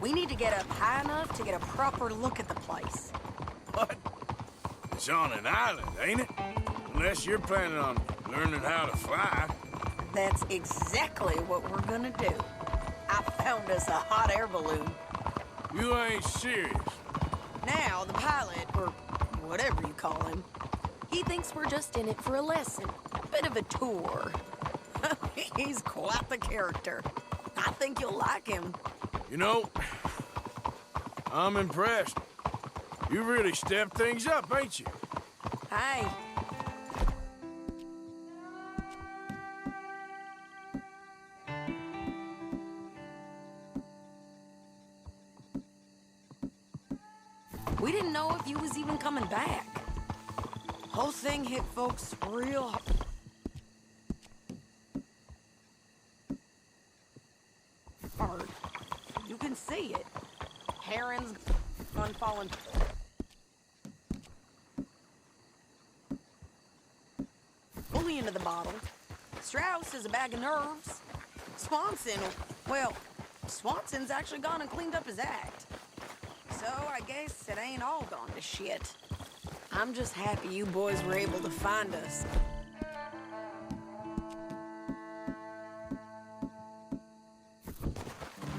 We need to get up high enough to get a proper look at the place. What? It's on an island, ain't it? Unless you're planning on learning how to fly. That's exactly what we're gonna do. I found us a hot air balloon. You ain't serious. Now, the pilot, or whatever you call him, he thinks we're just in it for a lesson. Bit of a tour. He's quite the character. I think you'll like him. You know, I'm impressed. You really stepped things up, ain't you? Hey. We didn't know if you was even coming back. Whole thing hit folks real hard. You can see it. Herons unfallen. Fully into the bottle. Strauss is a bag of nerves. Swanson, well, Swanson's actually gone and cleaned up his act. So I guess it ain't all gone to shit. I'm just happy you boys were able to find us.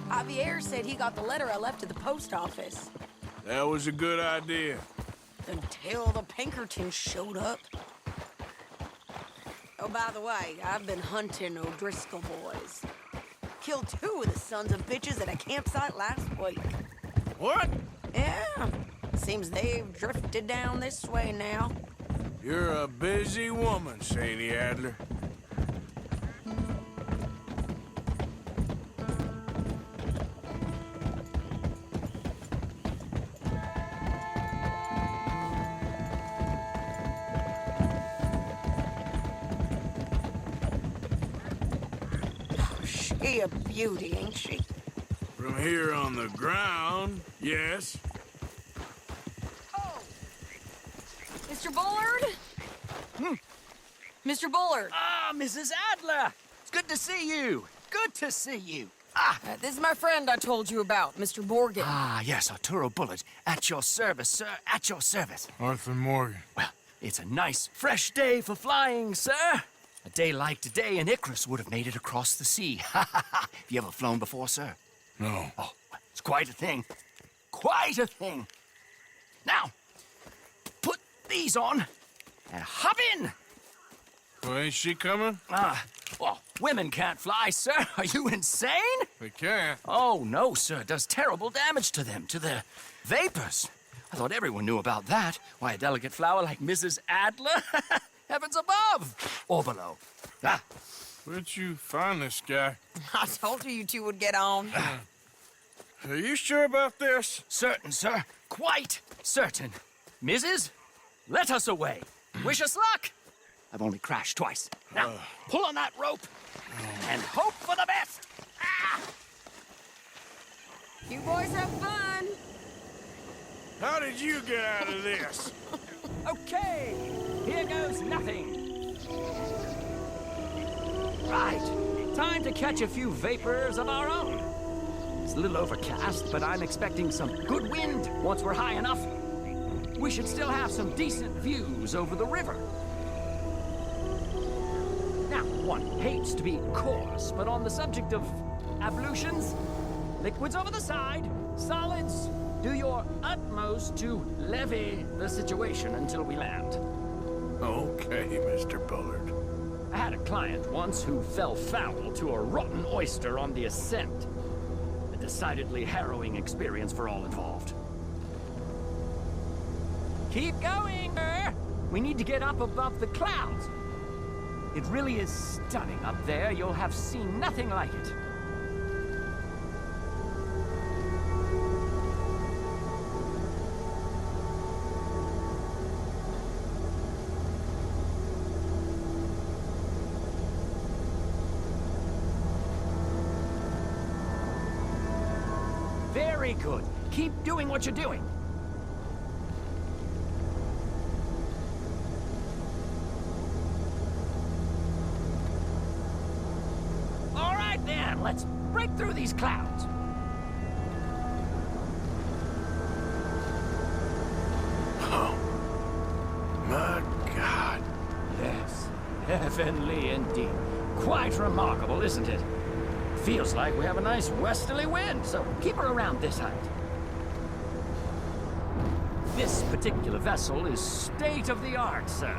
Javier said he got the letter I left at the post office. That was a good idea. Until the Pinkertons showed up. Oh, by the way, I've been hunting O'Driscoll boys. Killed 2 of the sons of bitches at a campsite last week. What? Yeah, seems they've drifted down this way now. You're a busy woman, Sadie Adler. She a beauty, ain't she? From here on the ground, yes. Oh! Mr. Bullard? Mr. Bullard! Ah, Mrs. Adler! It's good to see you. Good to see you. This is my friend I told you about, Mr. Morgan. Ah, yes, Arturo Bullard. At your service, sir. At your service. Arthur Morgan. Well, it's a nice, fresh day for flying, sir. A day like today, an Icarus would have made it across the sea. Have you ever flown before, sir? No. Oh, it's quite a thing. Quite a thing. Now, put these on and hop in. Well, ain't she coming? Well, women can't fly, sir. Are you insane? They can't. Oh, no, sir. It does terrible damage to them, to their vapors. I thought everyone knew about that. Why, a delicate flower like Mrs. Adler? Heavens above or below. Where'd you find this guy? I told you two would get on. Are you sure about this? Certain, sir. Quite certain. Mrs., let us away. Wish us luck. I've only crashed twice. Now, pull on that rope and hope for the best. You boys have fun. How did you get out of this? Okay, here goes nothing. Right, time to catch a few vapors of our own. It's a little overcast, but I'm expecting some good wind once we're high enough. We should still have some decent views over the river. Now, one hates to be coarse, but on the subject of ablutions, liquids over the side, solids, do your utmost to levy the situation until we land. Okay, Mr. Bullard. I had a client once who fell foul to a rotten oyster on the ascent. A decidedly harrowing experience for all involved. Keep going, sir! We need to get up above the clouds. It really is stunning up there. You'll have seen nothing like it. Very good. Keep doing what you're doing. All right, then. Let's break through these clouds. Heavenly indeed. Quite remarkable, isn't it? Feels like we have a nice westerly wind, so keep her around this height. This particular vessel is state-of-the-art, sir.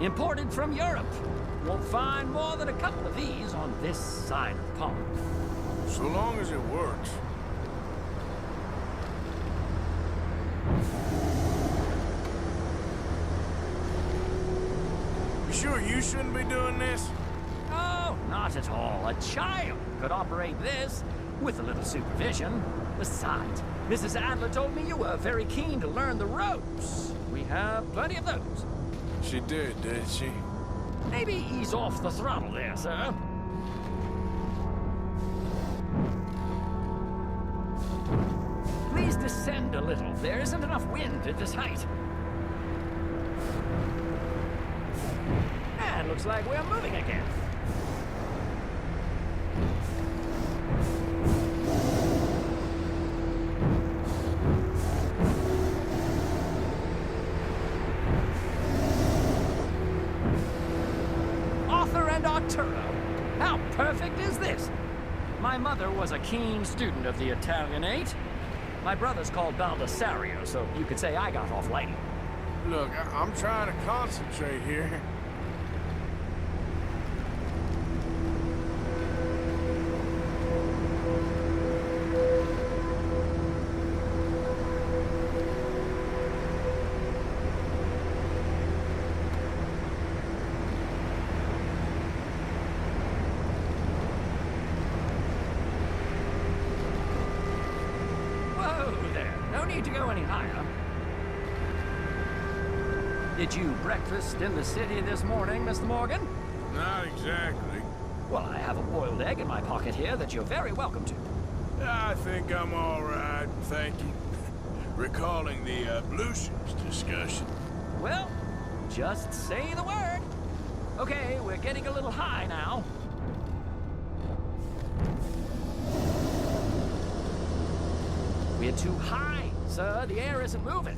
Imported from Europe. Won't find more than a couple of these on this side of the pond. So long as it works. You sure you shouldn't be doing this? Oh, not at all. A child could operate this with a little supervision. Besides, Mrs. Adler told me you were very keen to learn the ropes. We have plenty of those. She did she? Maybe ease off the throttle there, sir. Please descend a little. There isn't enough wind at this height. And looks like we're moving again. Arthur and Arturo. How perfect is this? My mother was a keen student of the Italianate. My brother's called Baldessario, so you could say I got off light. Look, I'm trying to concentrate here. To go any higher. Did you breakfast in the city this morning, Mr. Morgan? Not exactly. Well, I have a boiled egg in my pocket here that you're very welcome to. I think I'm all right, thank you. Recalling the ablutions discussion. Well, just say the word. Okay, we're getting a little high now. We're too high, sir. The air isn't moving.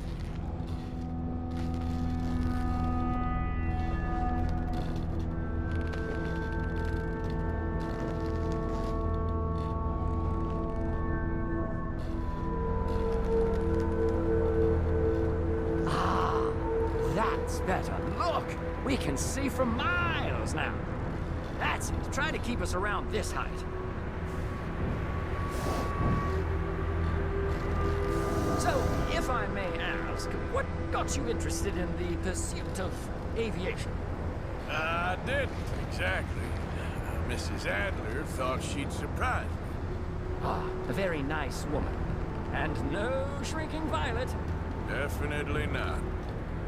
Ah, that's better. Look, we can see for miles now. That's it. Try to keep us around this height. So, if I may ask, what got you interested in the pursuit of aviation? I didn't, exactly. Mrs. Adler thought she'd surprise me. Ah, a very nice woman. And no shrinking violet. Definitely not.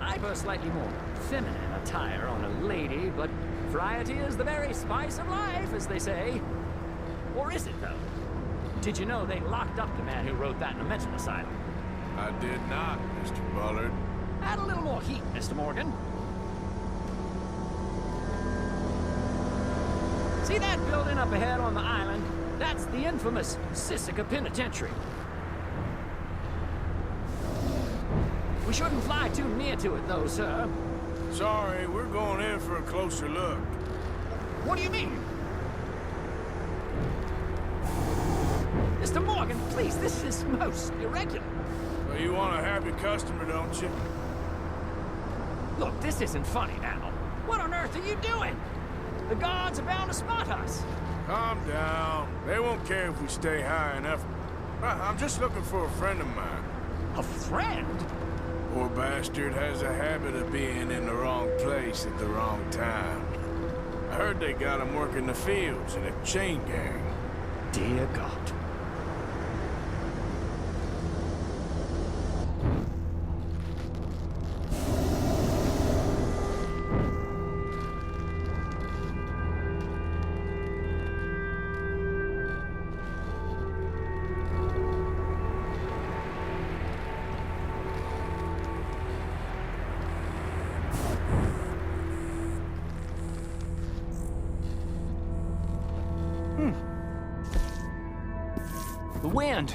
I prefer slightly more feminine attire on a lady, but variety is the very spice of life, as they say. Or is it, though? Did you know they locked up the man who wrote that in a mental asylum? I did not, Mr. Bullard. Add a little more heat, Mr. Morgan. See that building up ahead on the island? That's the infamous Sisika Penitentiary. We shouldn't fly too near to it, though, sir. Sorry, we're going in for a closer look. What do you mean? Mr. Morgan, please, this is most irregular. Well, you want a happy customer, don't you? Look, this isn't funny now. What on earth are you doing? The guards are bound to spot us. Calm down. They won't care if we stay high enough. I'm just looking for a friend of mine. A friend? Poor bastard has a habit of being in the wrong place at the wrong time. I heard they got him working the fields in a chain gang. Dear God. The wind.